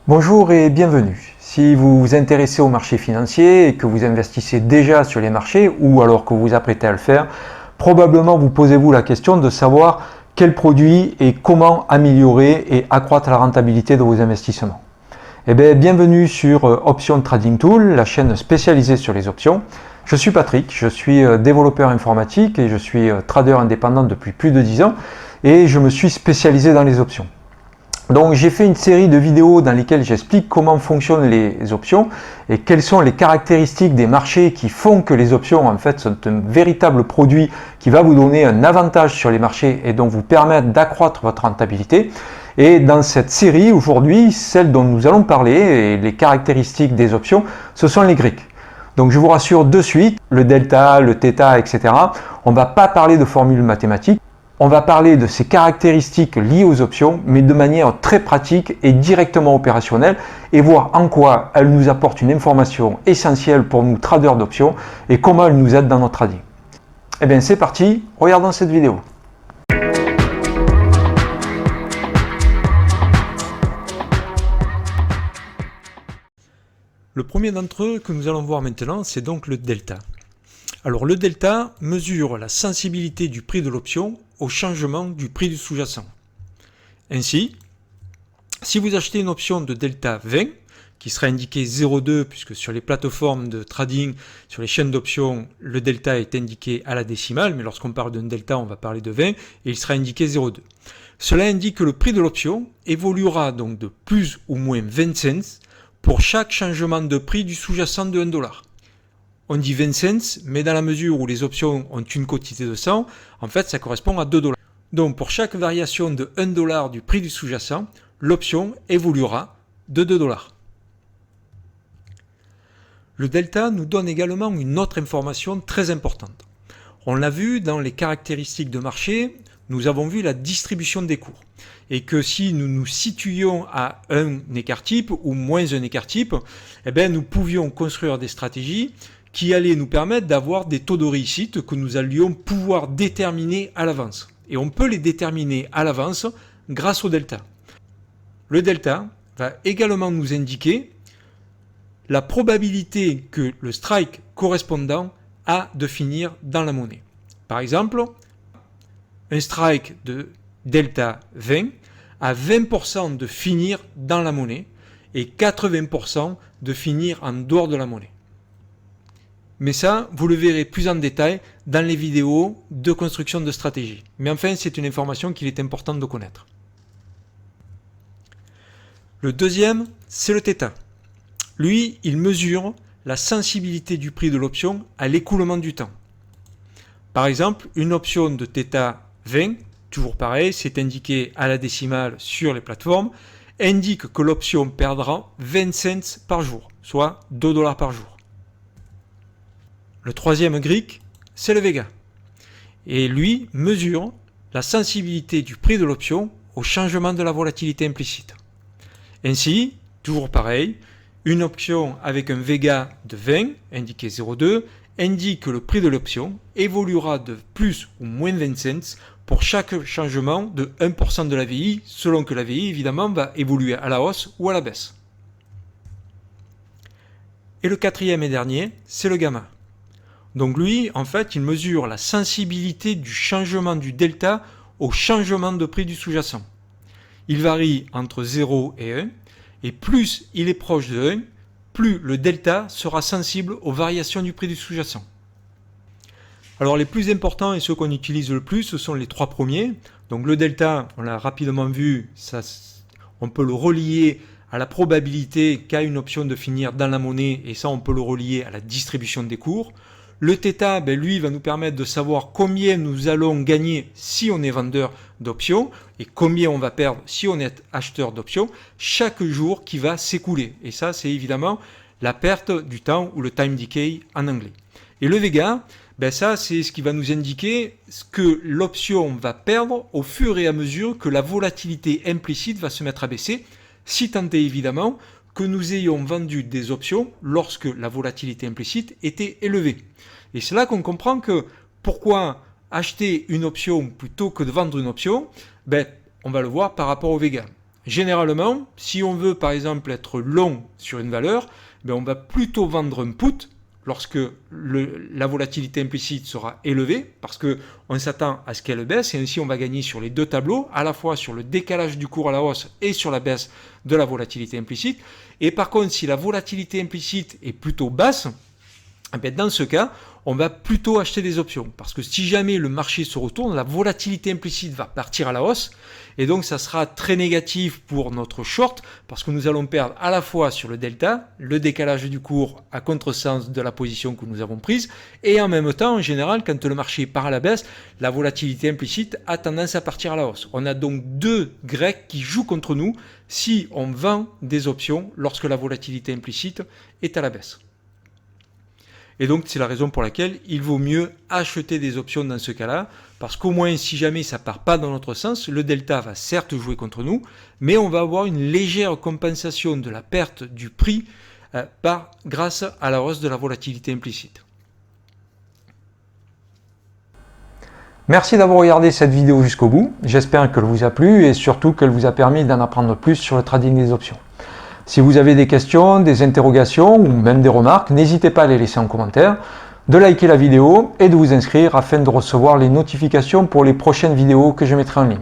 Bonjour et bienvenue. Si vous vous intéressez au marché financier et que vous investissez déjà sur les marchés ou alors que vous vous apprêtez à le faire, probablement vous posez-vous la question de savoir quels produits et comment améliorer et accroître la rentabilité de vos investissements. Eh bien, bienvenue sur Option Trading Tool, la chaîne spécialisée sur les options. Je suis Patrick, je suis développeur informatique et je suis trader indépendant depuis plus de 10 ans et je me suis spécialisé dans les options. Donc j'ai fait une série de vidéos dans lesquelles j'explique comment fonctionnent les options et quelles sont les caractéristiques des marchés qui font que les options en fait sont un véritable produit qui va vous donner un avantage sur les marchés et donc vous permettre d'accroître votre rentabilité. Et dans cette série aujourd'hui, celle dont nous allons parler et les caractéristiques des options, ce sont les grecques. Donc je vous rassure de suite, le delta, le θ, etc. On ne va pas parler de formules mathématiques. On va parler de ces caractéristiques liées aux options, mais de manière très pratique et directement opérationnelle, et voir en quoi elles nous apportent une information essentielle pour nous traders d'options et comment elles nous aident dans notre trading. Eh bien c'est parti, regardons cette vidéo. Le premier d'entre eux que nous allons voir maintenant, c'est donc le delta. Alors le delta mesure la sensibilité du prix de l'option au changement du prix du sous-jacent. Ainsi, si vous achetez une option de delta 20, qui sera indiqué 0,2 puisque sur les plateformes de trading, sur les chaînes d'options, le delta est indiqué à la décimale, mais lorsqu'on parle d'un delta, on va parler de 20, et il sera indiqué 0,2. Cela indique que le prix de l'option évoluera donc de plus ou moins 20 cents pour chaque changement de prix du sous-jacent de 1 $. On dit 20 cents, mais dans la mesure où les options ont une quantité de 100, en fait ça correspond à 2 $. Donc pour chaque variation de 1 $ du prix du sous-jacent, l'option évoluera de 2 $. Le delta nous donne également une autre information très importante. On l'a vu dans les caractéristiques de marché, nous avons vu la distribution des cours. Et que si nous nous situions à un écart type ou moins un écart type, eh bien nous pouvions construire des stratégies qui allaient nous permettre d'avoir des taux de réussite que nous allions pouvoir déterminer à l'avance. Et on peut les déterminer à l'avance grâce au delta. Le delta va également nous indiquer la probabilité que le strike correspondant a de finir dans la monnaie. Par exemple, un strike de delta 20 a 20% de finir dans la monnaie et 80% de finir en dehors de la monnaie. Mais ça, vous le verrez plus en détail dans les vidéos de construction de stratégie. Mais enfin, c'est une information qu'il est important de connaître. Le deuxième, c'est le θ. Lui, il mesure la sensibilité du prix de l'option à l'écoulement du temps. Par exemple, une option de θ 20, toujours pareil, c'est indiqué à la décimale sur les plateformes, indique que l'option perdra 20 cents par jour, soit 2 $ par jour. Le troisième grec, c'est le Vega. Et lui mesure la sensibilité du prix de l'option au changement de la volatilité implicite. Ainsi, toujours pareil, une option avec un Vega de 20, indiqué 0,2, indique que le prix de l'option évoluera de plus ou moins 20 cents pour chaque changement de 1% de la VI, selon que la VI évidemment va évoluer à la hausse ou à la baisse. Et le quatrième et dernier, c'est le gamma. Donc lui, en fait, il mesure la sensibilité du changement du delta au changement de prix du sous-jacent. Il varie entre 0 et 1, et plus il est proche de 1, plus le delta sera sensible aux variations du prix du sous-jacent. Alors les plus importants et ceux qu'on utilise le plus, ce sont les trois premiers. Donc le delta, on l'a rapidement vu, on peut le relier à la probabilité qu'a une option de finir dans la monnaie, et ça on peut le relier à la distribution des cours. Le θ, lui, va nous permettre de savoir combien nous allons gagner si on est vendeur d'options et combien on va perdre si on est acheteur d'options chaque jour qui va s'écouler. Et ça, c'est évidemment la perte du temps ou le time decay en anglais. Et le Vega, ça, c'est ce qui va nous indiquer ce que l'option va perdre au fur et à mesure que la volatilité implicite va se mettre à baisser, si tant est évidemment que nous ayons vendu des options lorsque la volatilité implicite était élevée. Et c'est là qu'on comprend que pourquoi acheter une option plutôt que de vendre une option, on va le voir par rapport au Vega. Généralement, si on veut par exemple être long sur une valeur, on va plutôt vendre un put lorsque la volatilité implicite sera élevée, parce qu'on s'attend à ce qu'elle baisse, et ainsi on va gagner sur les deux tableaux, à la fois sur le décalage du cours à la hausse et sur la baisse de la volatilité implicite. Et par contre, si la volatilité implicite est plutôt basse, dans ce cas, on va plutôt acheter des options. Parce que si jamais le marché se retourne, la volatilité implicite va partir à la hausse. Et donc, ça sera très négatif pour notre short, parce que nous allons perdre à la fois sur le delta, le décalage du cours à contresens de la position que nous avons prise, et en même temps, en général, quand le marché part à la baisse, la volatilité implicite a tendance à partir à la hausse. On a donc deux grecs qui jouent contre nous si on vend des options lorsque la volatilité implicite est à la baisse. Et donc, c'est la raison pour laquelle il vaut mieux acheter des options dans ce cas-là, parce qu'au moins, si jamais ça ne part pas dans notre sens, le delta va certes jouer contre nous, mais on va avoir une légère compensation de la perte du prix grâce à la hausse de la volatilité implicite. Merci d'avoir regardé cette vidéo jusqu'au bout. J'espère qu'elle vous a plu et surtout qu'elle vous a permis d'en apprendre plus sur le trading des options. Si vous avez des questions, des interrogations ou même des remarques, n'hésitez pas à les laisser en commentaire, de liker la vidéo et de vous inscrire afin de recevoir les notifications pour les prochaines vidéos que je mettrai en ligne.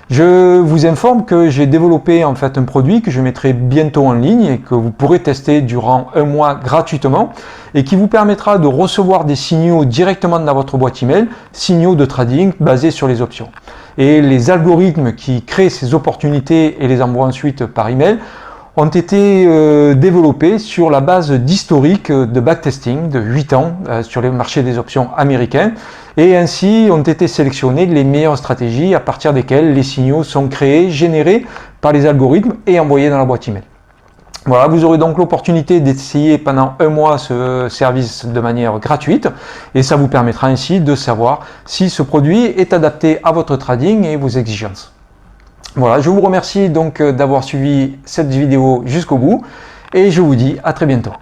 Je vous informe que j'ai développé en fait un produit que je mettrai bientôt en ligne et que vous pourrez tester durant un mois gratuitement et qui vous permettra de recevoir des signaux directement dans votre boîte email, signaux de trading basés sur les options. Et les algorithmes qui créent ces opportunités et les envoient ensuite par email ont été développés sur la base d'historique de backtesting de 8 ans sur les marchés des options américains et ainsi ont été sélectionnées les meilleures stratégies à partir desquelles les signaux sont créés, générés par les algorithmes et envoyés dans la boîte email. Voilà, vous aurez donc l'opportunité d'essayer pendant un mois ce service de manière gratuite et ça vous permettra ainsi de savoir si ce produit est adapté à votre trading et vos exigences. Voilà, je vous remercie donc d'avoir suivi cette vidéo jusqu'au bout et je vous dis à très bientôt.